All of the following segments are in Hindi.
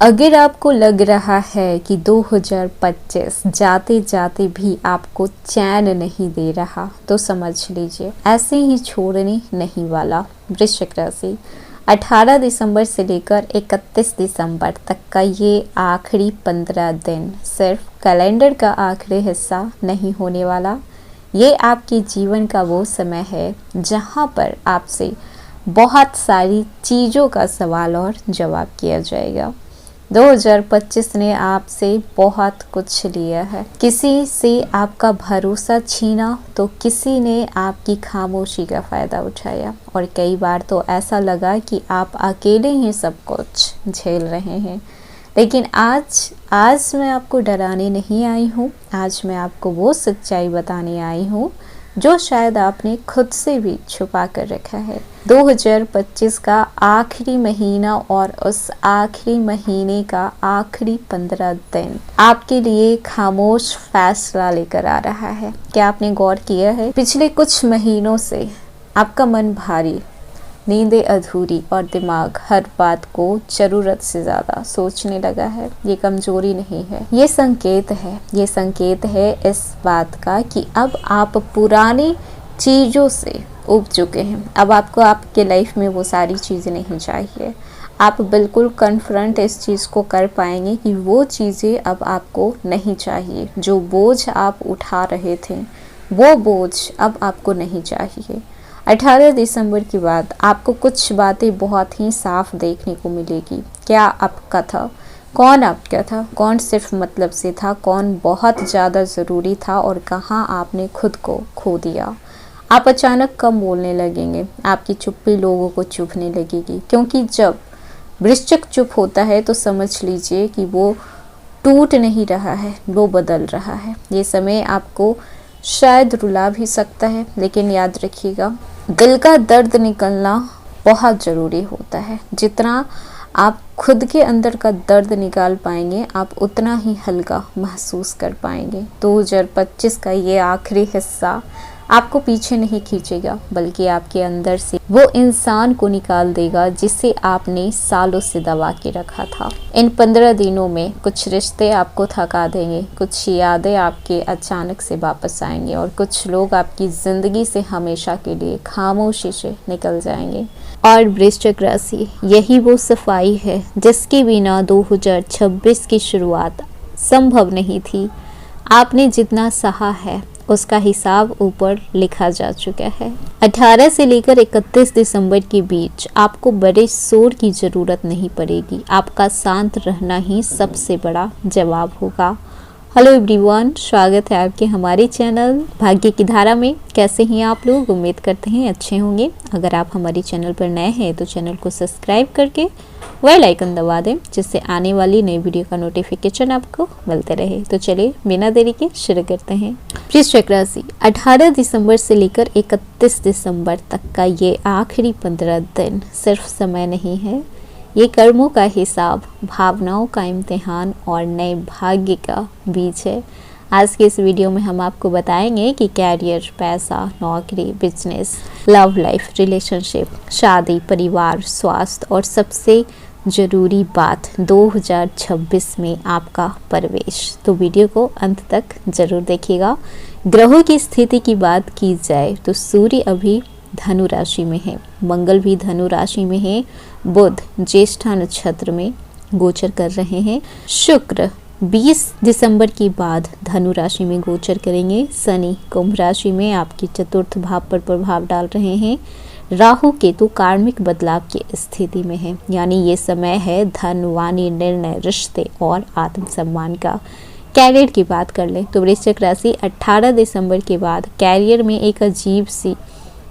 अगर आपको लग रहा है कि 2025 जाते जाते भी आपको चैन नहीं दे रहा, तो समझ लीजिए ऐसे ही छोड़ने नहीं वाला। वृश्चिक राशि 18 दिसंबर से लेकर 31 दिसंबर तक का ये आखिरी 15 दिन सिर्फ कैलेंडर का आखिरी हिस्सा नहीं होने वाला। ये आपके जीवन का वो समय है जहाँ पर आपसे बहुत सारी चीज़ों का सवाल और जवाब किया जाएगा। 2025 ने आपसे बहुत कुछ लिया है। किसी से आपका भरोसा छीना तो किसी ने आपकी खामोशी का फ़ायदा उठाया, और कई बार तो ऐसा लगा कि आप अकेले ही सब कुछ झेल रहे हैं। लेकिन आज मैं आपको डराने नहीं आई हूँ। आज मैं आपको वो सच्चाई बताने आई हूँ जो शायद आपने खुद से भी छुपा कर रखा है। 2025 का आखिरी महीना और उस आखिरी महीने का आखिरी 15 दिन आपके लिए खामोश फैसला लेकर आ रहा है। क्या आपने गौर किया है, पिछले कुछ महीनों से आपका मन भारी, नींदें अधूरी और दिमाग हर बात को ज़रूरत से ज़्यादा सोचने लगा है। ये कमजोरी नहीं है, ये संकेत है इस बात का कि अब आप पुरानी चीज़ों से उब चुके हैं। अब आपको आपके लाइफ में वो सारी चीज़ें नहीं चाहिए। आप बिल्कुल कन्फ्रंट इस चीज़ को कर पाएंगे कि वो चीज़ें अब आपको नहीं चाहिए। जो बोझ आप उठा रहे थे वो बोझ अब आपको नहीं चाहिए। 18 दिसंबर के बाद आपको कुछ बातें बहुत ही साफ देखने को मिलेगी। क्या आपका था, कौन आपका था, कौन सिर्फ मतलब से था, कौन बहुत ज़्यादा ज़रूरी था, और कहाँ आपने खुद को खो दिया। आप अचानक कम बोलने लगेंगे, आपकी चुप्पी लोगों को चुभने लगेगी, क्योंकि जब वृश्चिक चुप होता है तो समझ लीजिए कि वो टूट नहीं रहा है, वो बदल रहा है। ये समय आपको शायद रुला भी सकता है, लेकिन याद रखिएगा दिल का दर्द निकलना बहुत ज़रूरी होता है। जितना आप खुद के अंदर का दर्द निकाल पाएंगे, आप उतना ही हल्का महसूस कर पाएंगे। 2025 का ये आखिरी हिस्सा आपको पीछे नहीं खींचेगा, बल्कि आपके अंदर से वो इंसान को निकाल देगा जिसे आपने सालों से दबा के रखा था। इन 15 दिनों में कुछ रिश्ते आपको थका देंगे, कुछ यादें आपके अचानक से वापस आएंगे, और कुछ लोग आपकी ज़िंदगी से हमेशा के लिए खामोशी से निकल जाएंगे। और वृश्चिक राशि, यही वो सफाई है जिसके बिना 2026 की शुरुआत संभव नहीं थी। आपने जितना सहा है उसका हिसाब ऊपर लिखा जा चुका है। 18 से लेकर 31 दिसंबर के बीच आपको बड़े शोर की ज़रूरत नहीं पड़ेगी। आपका शांत रहना ही सबसे बड़ा जवाब होगा। हेलो एवरीवन, स्वागत है आपके हमारे चैनल भाग्य की धारा में। कैसे हैं आप लोग? उम्मीद करते हैं अच्छे होंगे। अगर आप हमारे चैनल पर नए हैं तो चैनल को सब्सक्राइब करके बेल आइकन दबा दें, जिससे आने वाली नई वीडियो का नोटिफिकेशन आपको मिलते रहे। तो चलिए बिना देरी के शुरू करते हैं। वृश्चिक राशि 18 दिसंबर से लेकर 31 दिसंबर तक का ये आखिरी 15 दिन सिर्फ समय नहीं है, ये कर्मों का हिसाब, भावनाओं का इम्तिहान और नए भाग्य का बीज है। आज के इस वीडियो में हम आपको बताएंगे कि कैरियर, पैसा, नौकरी, बिजनेस, लव लाइफ, रिलेशनशिप, शादी, परिवार, स्वास्थ्य और सबसे ज़रूरी बात 2026 में आपका प्रवेश। तो वीडियो को अंत तक ज़रूर देखिएगा। ग्रहों की स्थिति की बात की जाए तो सूर्य अभी धनु राशि में है, मंगल भी धनु राशि में है, बुध ज्येष्ठा नक्षत्र में गोचर कर रहे हैं, शुक्र 20 दिसंबर के बाद धनु राशि में गोचर करेंगे, शनि कुंभ राशि में आपके चतुर्थ भाव पर प्रभाव डाल रहे हैं, राहु केतु कार्मिक बदलाव की स्थिति में है। यानी ये समय है धन, वाणी, निर्णय, रिश्ते और आत्मसम्मान का। कैरियर की बात कर लें तो वृश्चिक राशि 18 दिसंबर के बाद कैरियर में एक अजीब सी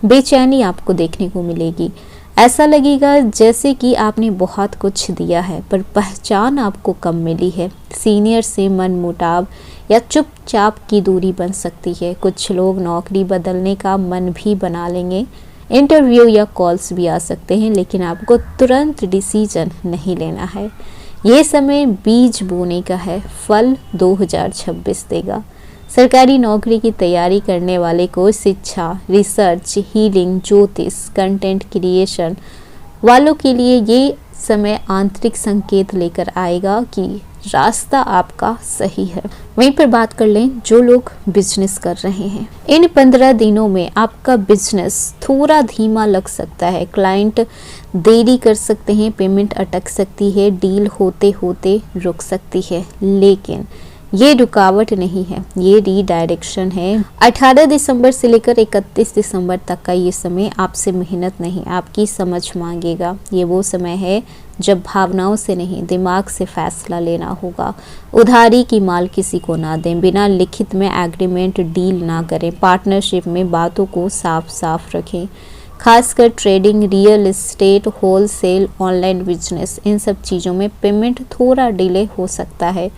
बेचैनी आपको देखने को मिलेगी। ऐसा लगेगा जैसे कि आपने बहुत कुछ दिया है पर पहचान आपको कम मिली है। सीनियर से मनमुटाव या चुपचाप की दूरी बन सकती है। कुछ लोग नौकरी बदलने का मन भी बना लेंगे। इंटरव्यू या कॉल्स भी आ सकते हैं, लेकिन आपको तुरंत डिसीजन नहीं लेना है। ये समय बीज बोने का है, फल 2026 देगा। सरकारी नौकरी की तैयारी करने वाले को शिक्षा, रिसर्च, हीलिंग, ज्योतिष, कंटेंट क्रिएशन वालों के लिए ये समय आंतरिक संकेत लेकर आएगा कि रास्ता आपका सही है। वहीं पर बात कर लें जो लोग बिजनेस कर रहे हैं, इन 15 दिनों में आपका बिजनेस थोड़ा धीमा लग सकता है। क्लाइंट देरी कर सकते हैं, पेमेंट अटक सकती है, डील होते होते रुक सकती है, लेकिन ये रुकावट नहीं है, ये रीडायरेक्शन है। 18 दिसंबर से लेकर 31 दिसंबर तक का ये समय आपसे मेहनत नहीं, आपकी समझ मांगेगा। ये वो समय है जब भावनाओं से नहीं, दिमाग से फैसला लेना होगा। उधारी की माल किसी को ना दें, बिना लिखित में एग्रीमेंट डील ना करें, पार्टनरशिप में बातों को साफ साफ रखें। खासकर trading, real estate, wholesale, online business, इन सब चीज़ों में पेमेंट थोड़ा डिले हो सकता है,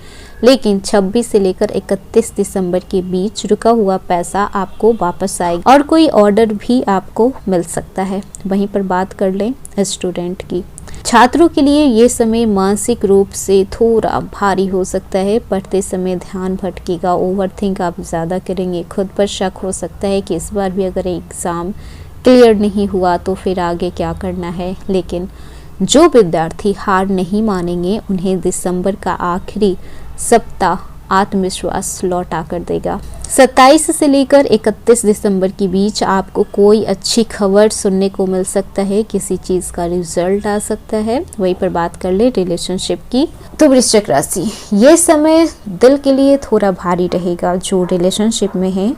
लेकिन 26 से लेकर 31 दिसंबर के बीच रुका हुआ पैसा आपको वापस आएगा और कोई ऑर्डर भी आपको मिल सकता है। वहीं पर बात कर लें स्टूडेंट की, छात्रों के लिए ये समय मानसिक रूप से थोड़ा भारी हो सकता है। पढ़ते समय ध्यान भटकेगा, ओवरथिंक आप ज़्यादा करेंगे, खुद पर शक हो सकता है कि इस बार भी अगर एग्ज़ाम क्लियर नहीं हुआ तो फिर आगे क्या करना है। लेकिन जो विद्यार्थी हार नहीं मानेंगे, उन्हें दिसंबर का आखिरी सप्ताह आत्मविश्वास लौटा कर देगा। 27 से लेकर 31 दिसंबर के बीच आपको कोई अच्छी खबर सुनने को मिल सकता है, किसी चीज़ का रिजल्ट आ सकता है। वहीं पर बात कर ले रिलेशनशिप की, तो वृश्चिक राशि, ये समय दिल के लिए थोड़ा भारी रहेगा। जो रिलेशनशिप में है,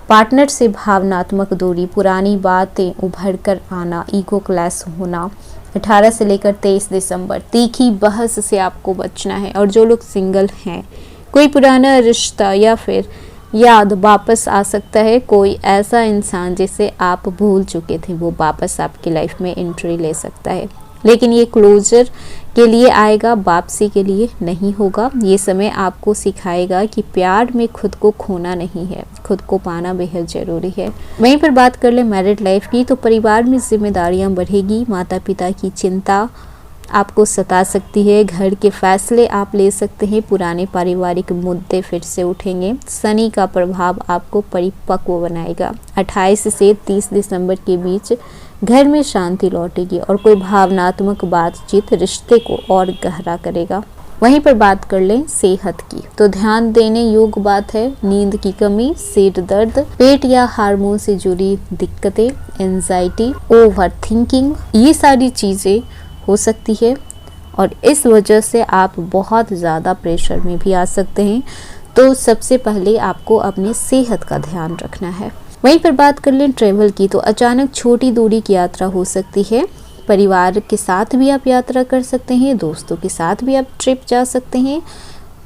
पार्टनर से भावनात्मक दूरी, पुरानी बातें उभर कर आना, ईगो क्लैश होना। 18 से लेकर 23 दिसंबर तीखी बहस से आपको बचना है। और जो लोग सिंगल हैं, कोई पुराना रिश्ता या फिर याद वापस आ सकता है। कोई ऐसा इंसान जिसे आप भूल चुके थे, वो वापस आपकी लाइफ में एंट्री ले सकता है, लेकिन ये क्लोजर के लिए आएगा, वापसी के लिए नहीं होगा। ये समय आपको सिखाएगा कि प्यार में खुद को खोना नहीं है, खुद को पाना बेहद जरूरी है। वहीं पर बात कर ले मैरिड लाइफ की, तो परिवार में जिम्मेदारियां बढ़ेगी, माता पिता की चिंता आपको सता सकती है, घर के फैसले आप ले सकते हैं, पुराने पारिवारिक मुद्दे फिर से उठेंगे। शनि का प्रभाव आपको परिपक्व बनाएगा। 28 से 30 दिसंबर के बीच घर में शांति लौटेगी और कोई भावनात्मक बातचीत रिश्ते को और गहरा करेगा। वहीं पर बात कर लें सेहत की, तो ध्यान देने योग्य बात है। नींद की कमी, सिर दर्द, पेट या हार्मोन से जुड़ी दिक्कतें, एंजाइटी, ओवर थिंकिंग, ये सारी चीज़ें हो सकती है और इस वजह से आप बहुत ज़्यादा प्रेशर में भी आ सकते हैं। तो सबसे पहले आपको अपनी सेहत का ध्यान रखना है। वहीं पर बात कर लें ट्रैवल की, तो अचानक छोटी दूरी की यात्रा हो सकती है। परिवार के साथ भी आप यात्रा कर सकते हैं, दोस्तों के साथ भी आप ट्रिप जा सकते हैं।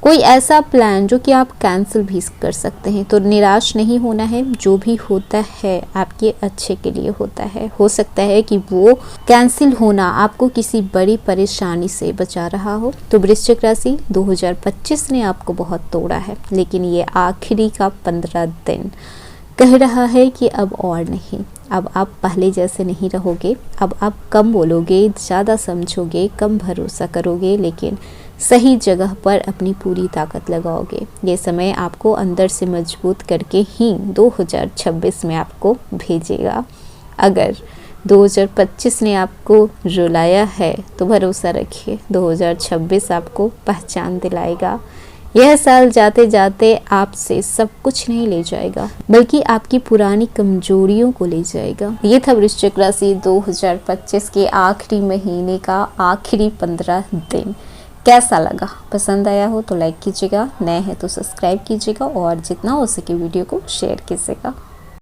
कोई ऐसा प्लान जो कि आप कैंसिल भी कर सकते हैं। तो निराश नहीं होना है, जो भी होता है आपके अच्छे के लिए होता है। हो सकता है कि वो कैंसिल होना आपको किसी बड़ी परेशानी से बचा रहा हो। तो वृश्चिक राशि, 2025 ने आपको बहुत तोड़ा है, लेकिन ये आखिरी का 15 दिन कह रहा है कि अब और नहीं, अब आप पहले जैसे नहीं रहोगे। अब आप कम बोलोगे, ज़्यादा समझोगे, कम भरोसा करोगे, लेकिन सही जगह पर अपनी पूरी ताकत लगाओगे। ये समय आपको अंदर से मजबूत करके ही 2026 में आपको भेजेगा। अगर 2025 ने आपको रुलाया है तो भरोसा रखिए, 2026 आपको पहचान दिलाएगा। यह साल जाते जाते आपसे सब कुछ नहीं ले जाएगा, बल्कि आपकी पुरानी कमजोरियों को ले जाएगा। ये था वृश्चिक राशि 2025 के आखिरी महीने का आखिरी 15 दिन। कैसा लगा? पसंद आया हो तो लाइक कीजिएगा, नए हैं तो सब्सक्राइब कीजिएगा और जितना हो सके वीडियो को शेयर कीजिएगा।